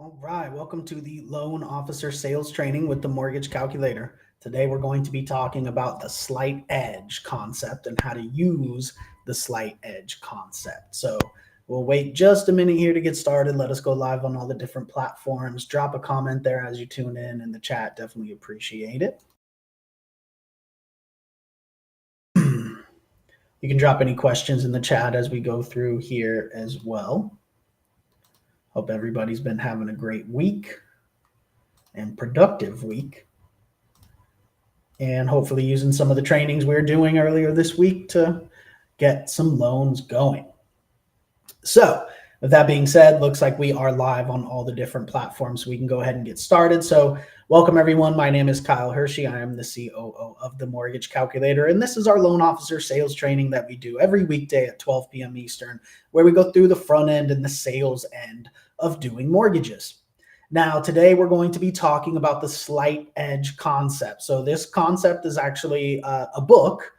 All right, welcome to the Loan Officer Sales Training with the Mortgage Calculator. Today we're going to be talking about the slight edge concept and how to use the slight edge concept. So we'll wait just a minute here to get started. Let us go live on all the different platforms. Drop a comment there as you tune in the chat. Definitely appreciate it. You can drop any questions in the chat as we go through here as well. Hope everybody's been having a great week and productive week, and hopefully using some of the trainings we were doing earlier this week to get some loans going. So with that being said, looks like we are live on all the different platforms, so we can go ahead and get started. So welcome everyone. My name is Kyle Hershey. I am the COO of the Mortgage Calculator, and this is our loan officer sales training that we do every weekday at 12 p.m. Eastern, where we go through the front end and the sales end of doing mortgages. Now, today we're going to be talking about the slight edge concept. So this concept is actually a book.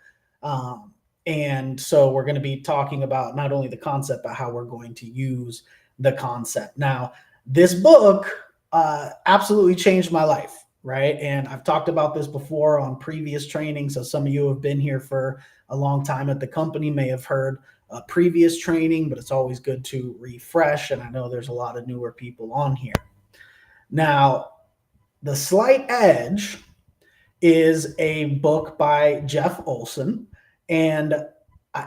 And so we're going to be talking about not only the concept, but how we're going to use the concept. Now, this book absolutely changed my life, right? And I've talked about this before on previous trainings. So some of you who have been here for a long time at the company may have heard a previous training, but it's always good to refresh. And I know there's a lot of newer people on here. Now, The Slight Edge is a book by Jeff Olson, and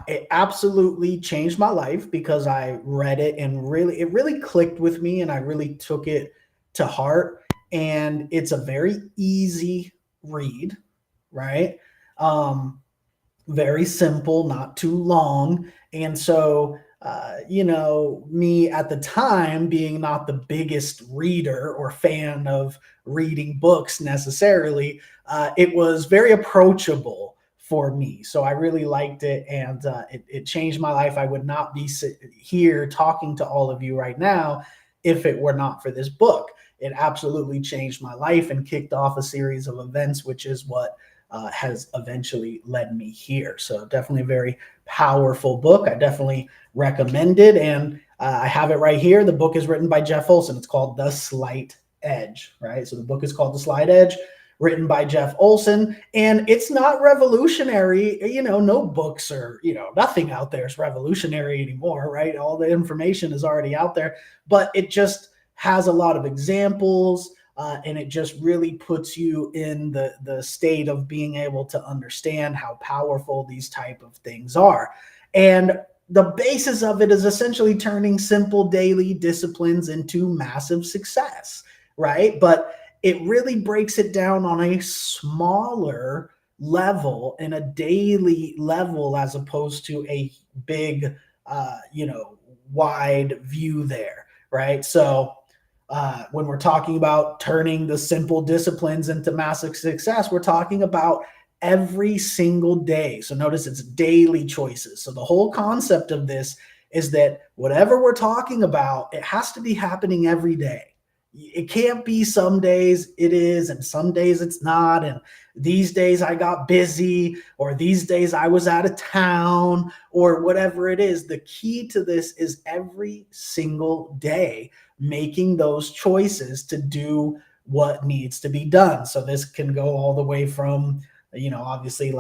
it absolutely changed my life because I read it and it really clicked with me, and I really took it to heart. And it's a very easy read, right? Very simple, not too long. And so me at the time being not the biggest reader or fan of reading books necessarily, it was very approachable for me. So I really liked it, and it changed my life. I would not be here talking to all of you right now if it were not for this book. It absolutely changed my life and kicked off a series of events, which is what has eventually led me here. So definitely a very powerful book. I definitely recommend it. And I have it right here. The book is written by Jeff Olson. It's called The Slight Edge, right? So the book is called The Slight Edge, written by Jeff Olson. And it's not revolutionary. No books or, nothing out there is revolutionary anymore, right? All the information is already out there, but it just has a lot of examples. And it just really puts you in the state of being able to understand how powerful these type of things are. And the basis of it is essentially turning simple daily disciplines into massive success, right? But it really breaks it down on a smaller level and a daily level, as opposed to a big, wide view there, right? So when we're talking about turning the simple disciplines into massive success, we're talking about every single day. So notice it's daily choices. So the whole concept of this is that whatever we're talking about, it has to be happening every day. It can't be some days it is and some days it's not. And these days I got busy, or these days I was out of town, or whatever it is. The key to this is every single day making those choices to do what needs to be done. So this can go all the way from, obviously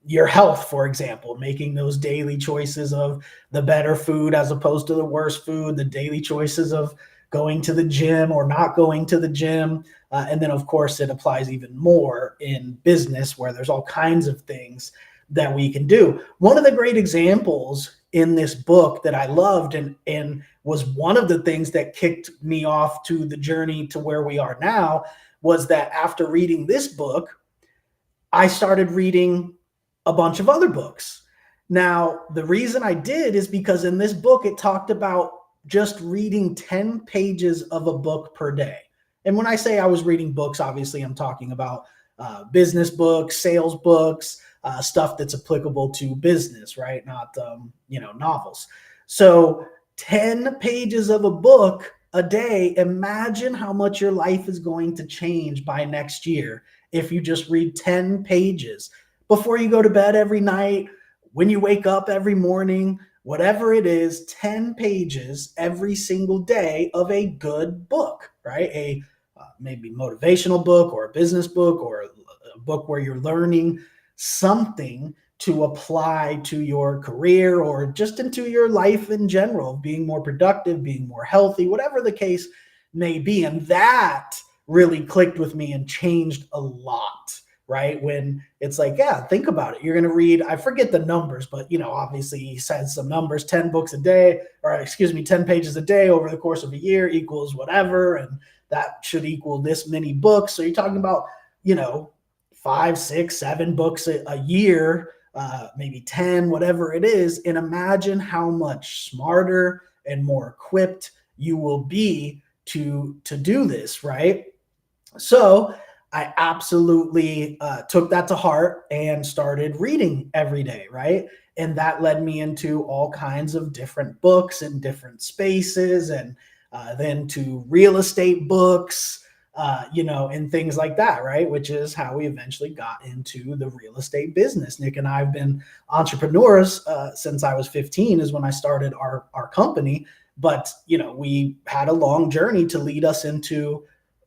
your health, for example, making those daily choices of the better food as opposed to the worse food, the daily choices of going to the gym or not going to the gym. And then, of course, it applies even more in business, where there's all kinds of things that we can do. One of the great examples in this book that I loved and was one of the things that kicked me off to the journey to where we are now was that after reading this book, I started reading a bunch of other books. Now, the reason I did is because in this book, it talked about just reading 10 pages of a book per day. And when I say I was reading books, obviously I'm talking about business books, sales books, stuff that's applicable to business, right? Not, novels. So 10 pages of a book a day. Imagine how much your life is going to change by next year if you just read 10 pages before you go to bed every night, when you wake up every morning, whatever it is, 10 pages every single day of a good book, right? A maybe motivational book or a business book or a book where you're learning something to apply to your career or just into your life in general, being more productive, being more healthy, whatever the case may be. And that really clicked with me and changed a lot, right? When it's like, yeah, think about it. You're going to read, I forget the numbers, but obviously he says some numbers, 10 books a day, or excuse me, 10 pages a day over the course of a year equals whatever. And that should equal this many books. So you're talking about, 5, 6, 7 books a year, maybe 10, whatever it is. And imagine how much smarter and more equipped you will be to do this, right? So I absolutely took that to heart and started reading every day, right? And that led me into all kinds of different books in different spaces, and then to real estate books, and things like that, right? Which is how we eventually got into the real estate business. Nick and I have been entrepreneurs since I was 15 is when I started our company. But, we had a long journey to lead us into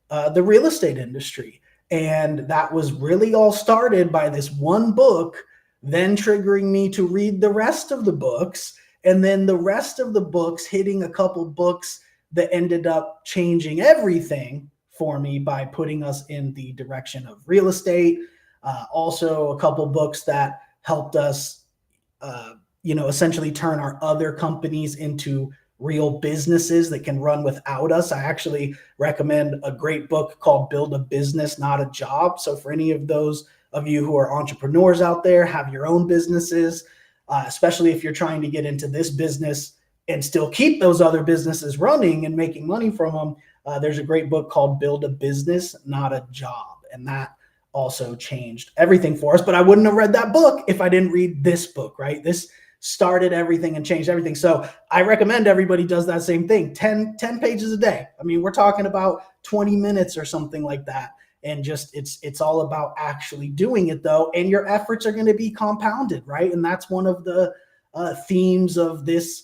the real estate industry. And that was really all started by this one book, then triggering me to read the rest of the books. And then the rest of the books hitting a couple books that ended up changing everything for me by putting us in the direction of real estate. Also, a couple books that helped us, essentially turn our other companies into real businesses that can run without us. I actually recommend a great book called Build a Business, Not a Job. So for any of those of you who are entrepreneurs out there, have your own businesses, especially if you're trying to get into this business and still keep those other businesses running and making money from them, there's a great book called Build a Business, Not a Job. And that also changed everything for us. But I wouldn't have read that book if I didn't read this book, right? This started everything and changed everything. So I recommend everybody does that same thing. 10 pages a day. I mean, we're talking about 20 minutes or something like that. And just it's all about actually doing it though. And your efforts are going to be compounded, right? And that's one of the themes of this,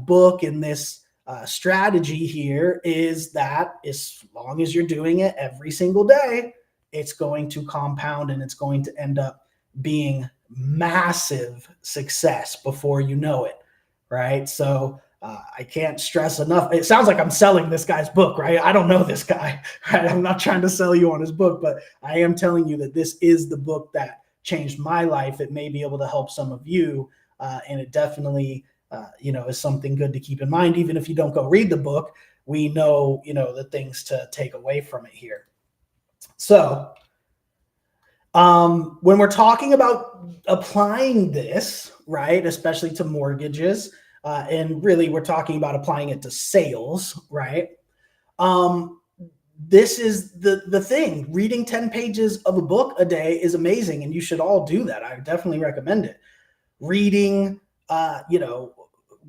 book and this strategy here is that as long as you're doing it every single day, it's going to compound and it's going to end up being massive success before you know it, right? So I can't stress enough. It sounds like I'm selling this guy's book, right? I don't know this guy, right? I'm not trying to sell you on his book, but I am telling you that this is the book that changed my life. It may be able to help some of you, and it definitely, is something good to keep in mind. Even if you don't go read the book, we know, the things to take away from it here. So when we're talking about applying this, right, especially to mortgages, and really we're talking about applying it to sales, right? This is the thing. Reading 10 pages of a book a day is amazing, and you should all do that. I definitely recommend it. Reading,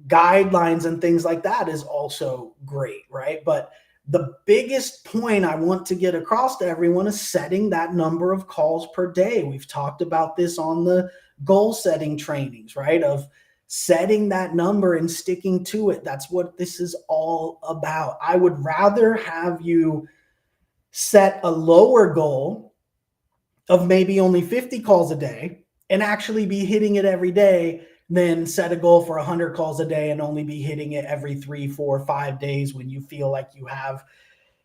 guidelines and things like that is also great, right? But the biggest point I want to get across to everyone is setting that number of calls per day. We've talked about this on the goal setting trainings, right? Of setting that number and sticking to it. That's what this is all about. I would rather have you set a lower goal of maybe only 50 calls a day and actually be hitting it every day than set a goal for 100 calls a day and only be hitting it every 3, 4, 5 days when you feel like you have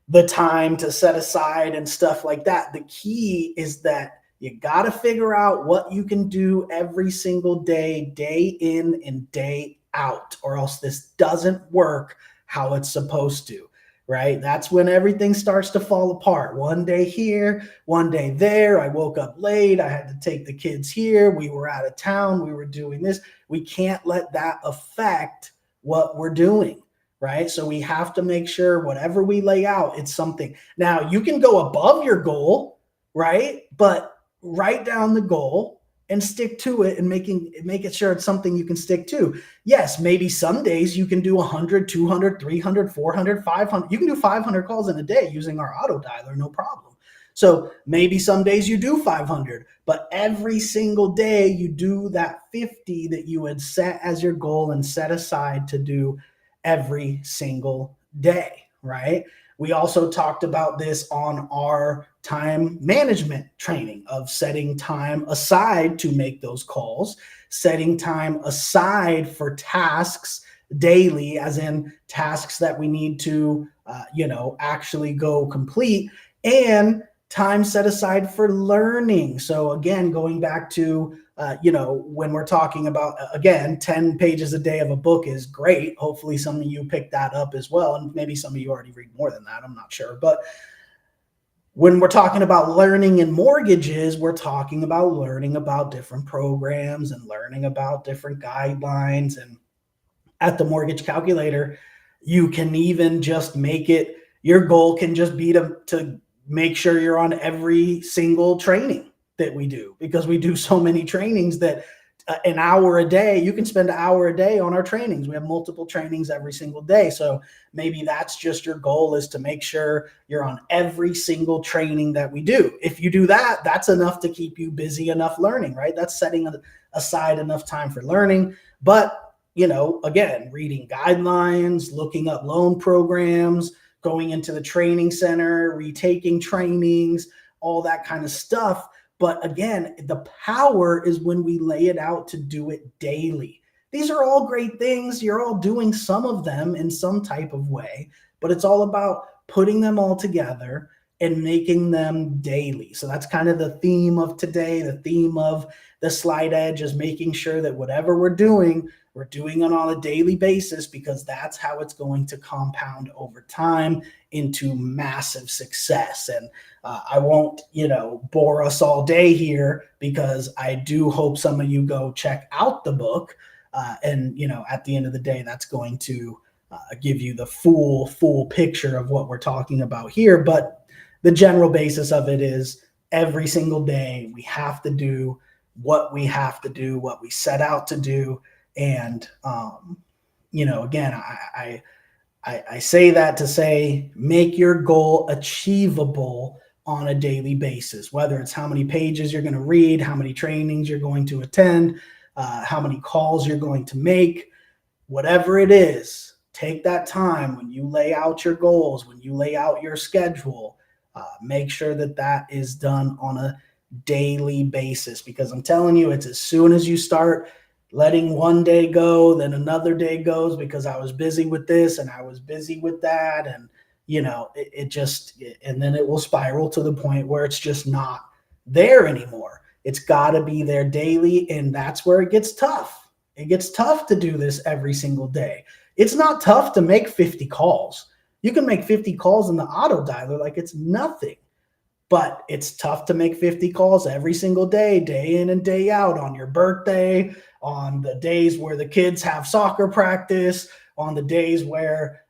the time to set aside and stuff like that. The key is that you got to figure out what you can do every single day, day in and day out, or else this doesn't work how it's supposed to, right? That's when everything starts to fall apart. One day here, one day there. I woke up late. I had to take the kids here. We were out of town. We were doing this. We can't let that affect what we're doing, right? So we have to make sure whatever we lay out, it's something. Now, you can go above your goal, right? But write down the goal and stick to it and make it sure it's something you can stick to. Yes, maybe some days you can do 100, 200, 300, 400, 500. You can do 500 calls in a day using our auto dialer, no problem. So maybe some days you do 500, but every single day you do that 50 that you had set as your goal and set aside to do every single day, right? We also talked about this on our time management training of setting time aside to make those calls, setting time aside for tasks daily, as in tasks that we need to, actually go complete, and time set aside for learning. So again, going back to, when we're talking about, again, 10 pages a day of a book is great. Hopefully some of you pick that up as well. And maybe some of you already read more than that. I'm not sure. But when we're talking about learning in mortgages, we're talking about learning about different programs and learning about different guidelines. And at the mortgage calculator, you can even just make it, your goal can just be to make sure you're on every single training that we do, because we do so many trainings that an hour a day, you can spend an hour a day on our trainings. We have multiple trainings every single day. So maybe that's just your goal, is to make sure you're on every single training that we do. If you do that, that's enough to keep you busy enough learning, right? That's setting aside enough time for learning. But again, reading guidelines, looking up loan programs, going into the training center, retaking trainings, all that kind of stuff. But again, the power is when we lay it out to do it daily. These are all great things. You're all doing some of them in some type of way, but it's all about putting them all together and making them daily. So that's kind of the theme of today. The theme of the Slide Edge is making sure that whatever we're doing it on a daily basis, because that's how it's going to compound over time into massive success. And I won't, bore us all day here, because I do hope some of you go check out the book. And at the end of the day, that's going to give you the full picture of what we're talking about here. But the general basis of it is, every single day we have to do what we have to do, what we set out to do. And, again, I say that to say, make your goal achievable on a daily basis, whether it's how many pages you're going to read, how many trainings you're going to attend, how many calls you're going to make, whatever it is. Take that time when you lay out your goals, when you lay out your schedule, make sure that is done on a daily basis, because I'm telling you, it's as soon as you start letting one day go, then another day goes, because I was busy with this and I was busy with that. And, and then it will spiral to the point where it's just not there anymore. It's got to be there daily. And that's where it gets tough. It gets tough to do this every single day. It's not tough to make 50 calls. You can make 50 calls in the auto dialer like it's nothing. But it's tough to make 50 calls every single day, day in and day out, on your birthday, on the days where the kids have soccer practice, on the days where,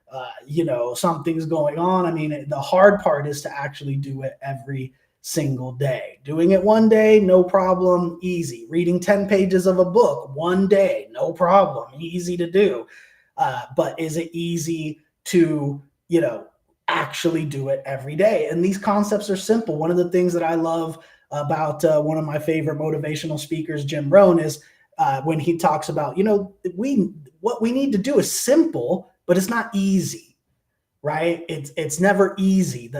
something's going on. I mean, the hard part is to actually do it every single day. Doing it one day, no problem, easy. Reading 10 pages of a book one day, no problem, easy to do. But is it easy to, actually do it every day? And these concepts are simple. One of the things that I love about one of my favorite motivational speakers, Jim Rohn, is when he talks about, what we need to do is simple, but it's not easy, right? It's never easy.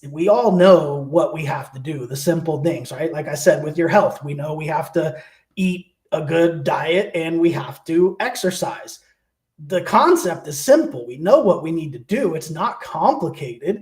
We all know what we have to do, the simple things, right? Like I said, with your health, we know we have to eat a good diet and we have to exercise. The concept is simple. We know what we need to do. It's not complicated.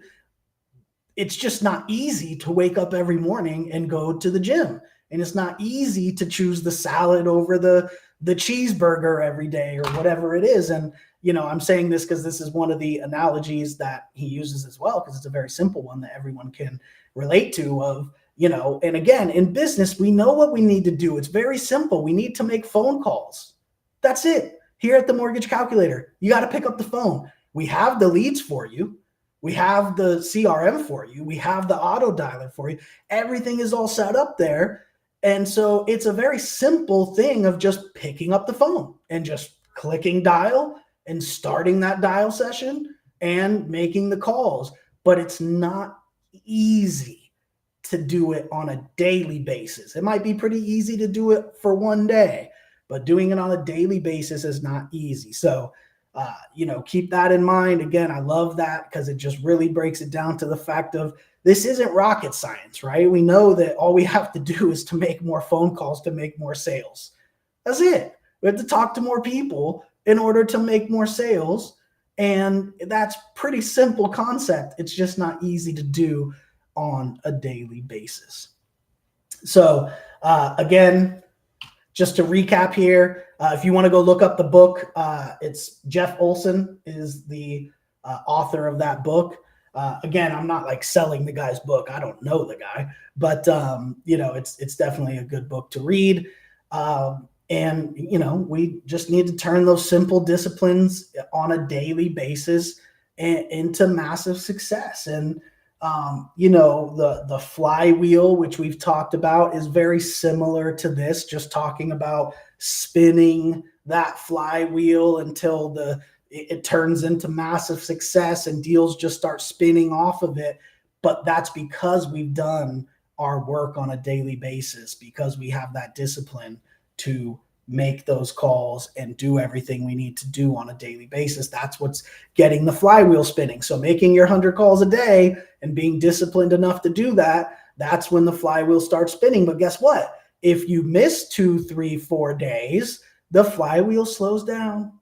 It's just not easy to wake up every morning and go to the gym. And it's not easy to choose the salad over the cheeseburger every day, or whatever it is. And, I'm saying this because this is one of the analogies that he uses as well, because it's a very simple one that everyone can relate to, of, and again, in business, we know what we need to do. It's very simple. We need to make phone calls. That's it. Here at the Mortgage Calculator, you got to pick up the phone. We have the leads for you. We have the CRM for you. We have the auto dialer for you. Everything is all set up there. And so it's a very simple thing of just picking up the phone and just clicking dial and starting that dial session and making the calls. But it's not easy to do it on a daily basis. It might be pretty easy to do it for one day, but doing it on a daily basis is not easy. So, keep that in mind. Again, I love that because it just really breaks it down to the fact of this isn't rocket science, right? We know that all we have to do is to make more phone calls to make more sales. That's it. We have to talk to more people in order to make more sales. And that's pretty simple concept. It's just not easy to do on a daily basis. So again, just to recap here, if you want to go look up the book, it's Jeff Olson is the author of that book. Again, I'm not like selling the guy's book. I don't know the guy, but it's definitely a good book to read. And we just need to turn those simple disciplines on a daily basis into massive success. And the flywheel, which we've talked about, is very similar to this, just talking about spinning that flywheel until it turns into massive success and deals just start spinning off of it. But that's because we've done our work on a daily basis, because we have that discipline to make those calls and do everything we need to do on a daily basis. That's what's getting the flywheel spinning. So making your 100 calls a day and being disciplined enough to do that, that's when the flywheel starts spinning. But guess what? If you miss 2, 3, 4 days, the flywheel slows down,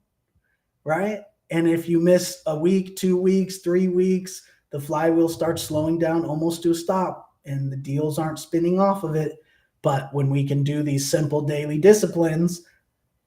right? And if you miss a week, 2 weeks, 3 weeks, the flywheel starts slowing down almost to a stop and the deals aren't spinning off of it. But when we can do these simple daily disciplines,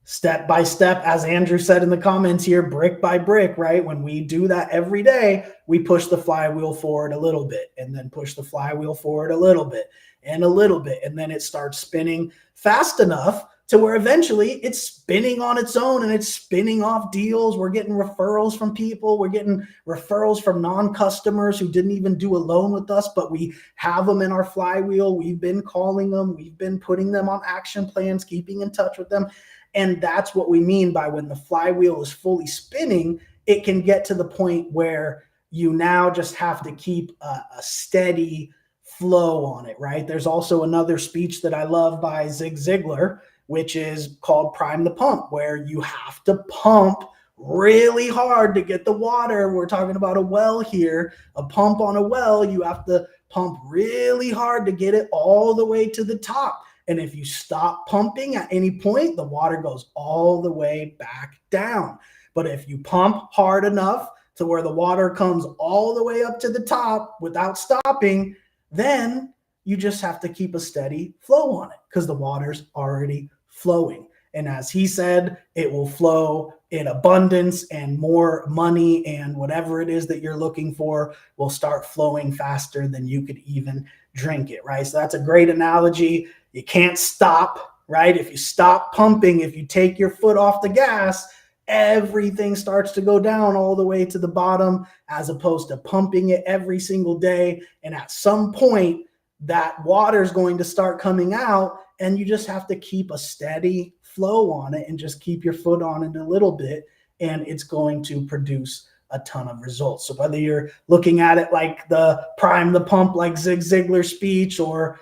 step by step, as Andrew said in the comments here, brick by brick, right? When we do that every day, we push the flywheel forward a little bit and then push the flywheel forward a little bit and a little bit. And then it starts spinning fast enough to where eventually it's spinning on its own and it's spinning off deals. We're getting referrals from people. We're getting referrals from non-customers who didn't even do a loan with us, but we have them in our flywheel. We've been calling them. We've been putting them on action plans, keeping in touch with them. And that's what we mean by when the flywheel is fully spinning, it can get to the point where you now just have to keep a steady flow on it, right? There's also another speech that I love by Zig Ziglar, which is called Prime the Pump, where you have to pump really hard to get the water. We're talking about a well here, a pump on a well. You have to pump really hard to get it all the way to the top. And if you stop pumping at any point, the water goes all the way back down. But if you pump hard enough to where the water comes all the way up to the top without stopping, then you just have to keep a steady flow on it because the water's already flowing. And as he said, it will flow in abundance, and more money and whatever it is that you're looking for will start flowing faster than you could even drink it, right? So that's a great analogy. You can't stop, right? If you stop pumping, if you take your foot off the gas, everything starts to go down all the way to the bottom, as opposed to pumping it every single day. And at some point, that water is going to start coming out, and you just have to keep a steady flow on it and just keep your foot on it a little bit, and it's going to produce a ton of results. So whether you're looking at it like the Prime the Pump, like Zig Ziglar speech, or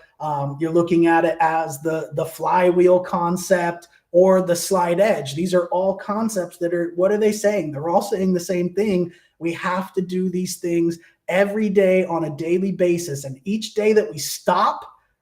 you're looking at it as the flywheel concept or the slide edge, these are all concepts that are, what are they saying? They're all saying the same thing. We have to do these things every day on a daily basis. And each day that we stop,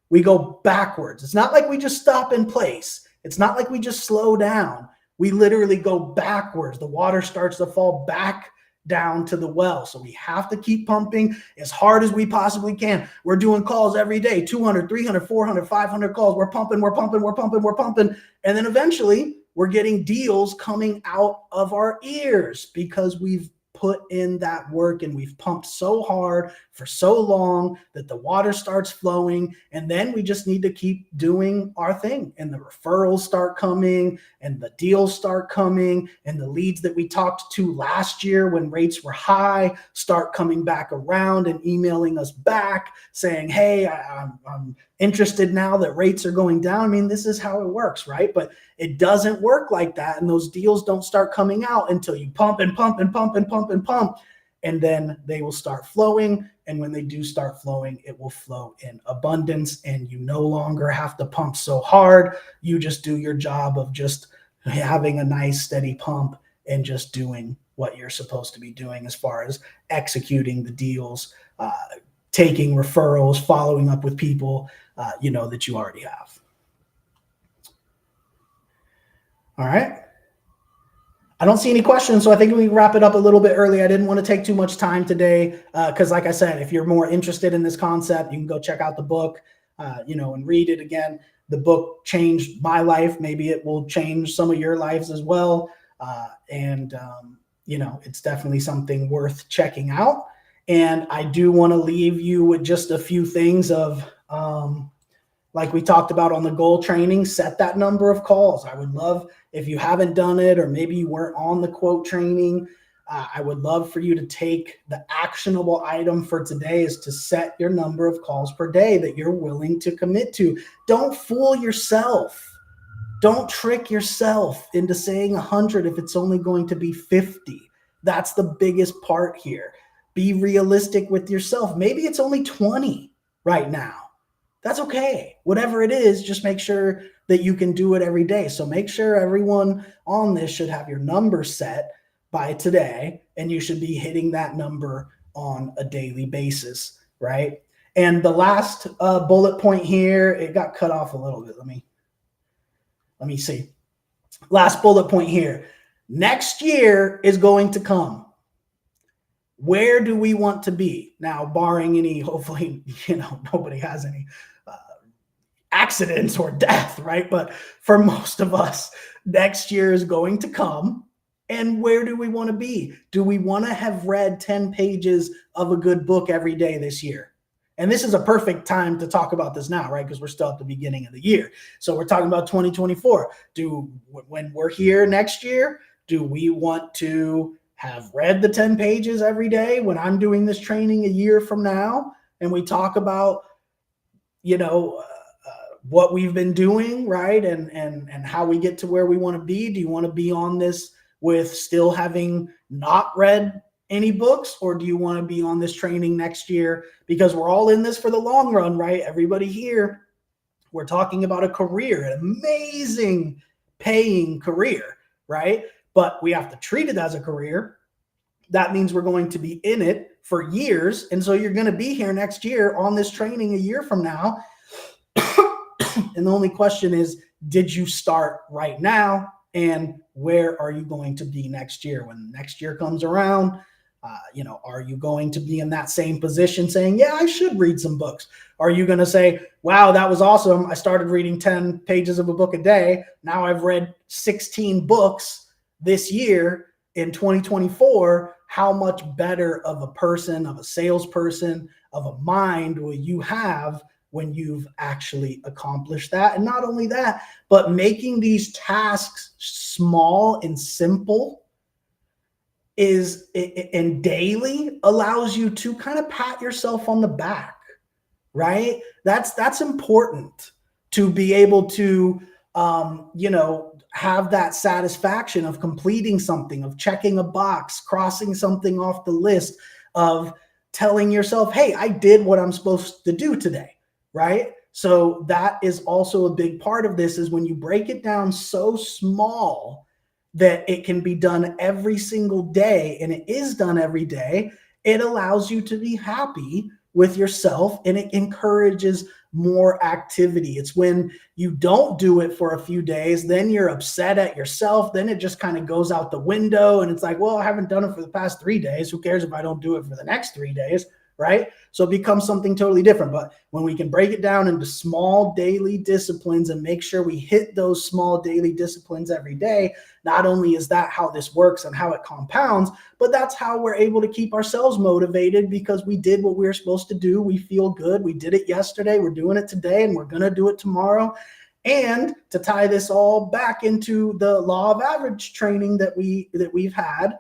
we go backwards. It's not like we just stop in place. It's not like we just slow down. We literally go backwards. The water starts to fall back down to the well. So we have to keep pumping as hard as we possibly can. We're doing calls every day, 200, 300, 400, 500 calls. We're pumping. And then eventually we're getting deals coming out of our ears because we've put in that work and we've pumped so hard for so long that the water starts flowing. And then we just need to keep doing our thing, and the referrals start coming and the deals start coming, and the leads that we talked to last year when rates were high start coming back around and emailing us back saying, hey, I'm interested now that rates are going down. I mean, this is how it works, right? But it doesn't work like that. And those deals don't start coming out until you pump and pump and pump and pump and pump. and then they will start flowing. And when they do start flowing, it will flow in abundance, and you no longer have to pump so hard. You just do your job of just having a nice steady pump and just doing what you're supposed to be doing as far as executing the deals, taking referrals, following up with people, that you already have. All right. I don't see any questions, so I think we can wrap it up a little bit early. I didn't want to take too much time today because, like I said, if you're more interested in this concept, you can go check out the book, and read it again. The book changed my life. Maybe it will change some of your lives as well. It's definitely something worth checking out. And I do want to leave you with just a few things of, like we talked about on the goal training, set that number of calls. I would love, if you haven't done it, or maybe you weren't on the quote training, I would love for you to take the actionable item for today is to set your number of calls per day that you're willing to commit to. Don't fool yourself. Don't trick yourself into saying 100 if it's only going to be 50. That's the biggest part here. Be realistic with yourself. Maybe it's only 20 right now. That's okay. Whatever it is, just make sure that you can do it every day. So make sure everyone on this should have your number set by today, and you should be hitting that number on a daily basis, right? And the last bullet point here, it got cut off a little bit. Let me see. Last bullet point here. Next year is going to come. Where do we want to be? Now, barring any, hopefully, nobody has any accidents or death, right? But for most of us, next year is going to come. And where do we want to be? Do we want to have read 10 pages of a good book every day this year? And this is a perfect time to talk about this now, right? Because we're still at the beginning of the year. So we're talking about 2024. When we're here next year, do we want to have read the 10 pages every day when I'm doing this training a year from now? And we talk about, what we've been doing, right? And how we get to where we want to be. Do you want to be on this with still having not read any books, or do you want to be on this training next year? Because we're all in this for the long run, right? Everybody here, we're talking about a career, an amazing paying career, right? But we have to treat it as a career. That means we're going to be in it for years. And so you're going to be here next year on this training a year from now. And the only question is, did you start right now? And where are you going to be next year? When next year comes around, are you going to be in that same position saying, yeah, I should read some books? Are you going to say, wow, that was awesome. I started reading 10 pages of a book a day. Now I've read 16 books this year in 2024. How much better of a person, of a salesperson, of a mind will you have when you've actually accomplished that? And not only that, but making these tasks small and simple and daily allows you to kind of pat yourself on the back, right? That's important, to be able to, have that satisfaction of completing something, of checking a box, crossing something off the list, of telling yourself, hey, I did what I'm supposed to do today. Right? So that is also a big part of this, is when you break it down so small that it can be done every single day, and it is done every day, it allows you to be happy with yourself, and it encourages more activity. It's when you don't do it for a few days, then you're upset at yourself. Then it just kind of goes out the window, and it's like, well, I haven't done it for the past 3 days. Who cares if I don't do it for the next 3 days? Right? So it becomes something totally different. But when we can break it down into small daily disciplines and make sure we hit those small daily disciplines every day, not only is that how this works and how it compounds, but that's how we're able to keep ourselves motivated, because we did what we were supposed to do. We feel good. We did it yesterday. We're doing it today, and we're going to do it tomorrow. And to tie this all back into the law of average training that we've had,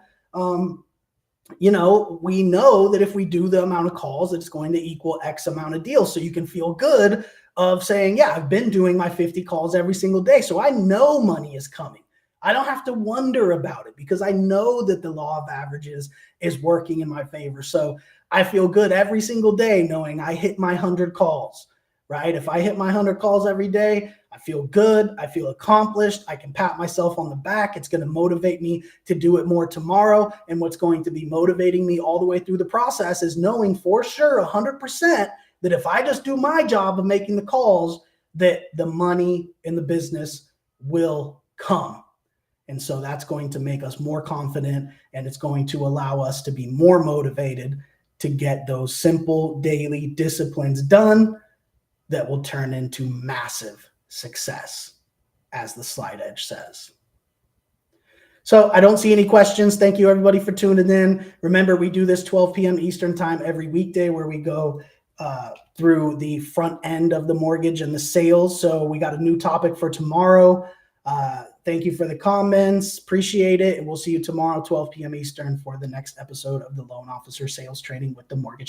we know that if we do the amount of calls, it's going to equal X amount of deals. So you can feel good of saying, yeah, I've been doing my 50 calls every single day, so I know money is coming. I don't have to wonder about it because I know that the law of averages is working in my favor. So I feel good every single day knowing I hit my 100 calls, right? If I hit my 100 calls every day, I feel good. I feel accomplished. I can pat myself on the back. It's going to motivate me to do it more tomorrow. And what's going to be motivating me all the way through the process is knowing for sure 100% that if I just do my job of making the calls, that the money in the business will come. And so that's going to make us more confident, and it's going to allow us to be more motivated to get those simple daily disciplines done that will turn into massive success, as the slide edge says. So I don't see any questions. Thank you, everybody, for tuning in. Remember, we do this 12 p.m. Eastern time every weekday where we go through the front end of the mortgage and the sales. So we got a new topic for tomorrow. Thank you for the comments. Appreciate it. And we'll see you tomorrow, 12 p.m. Eastern, for the next episode of the Loan Officer Sales Training with the Mortgage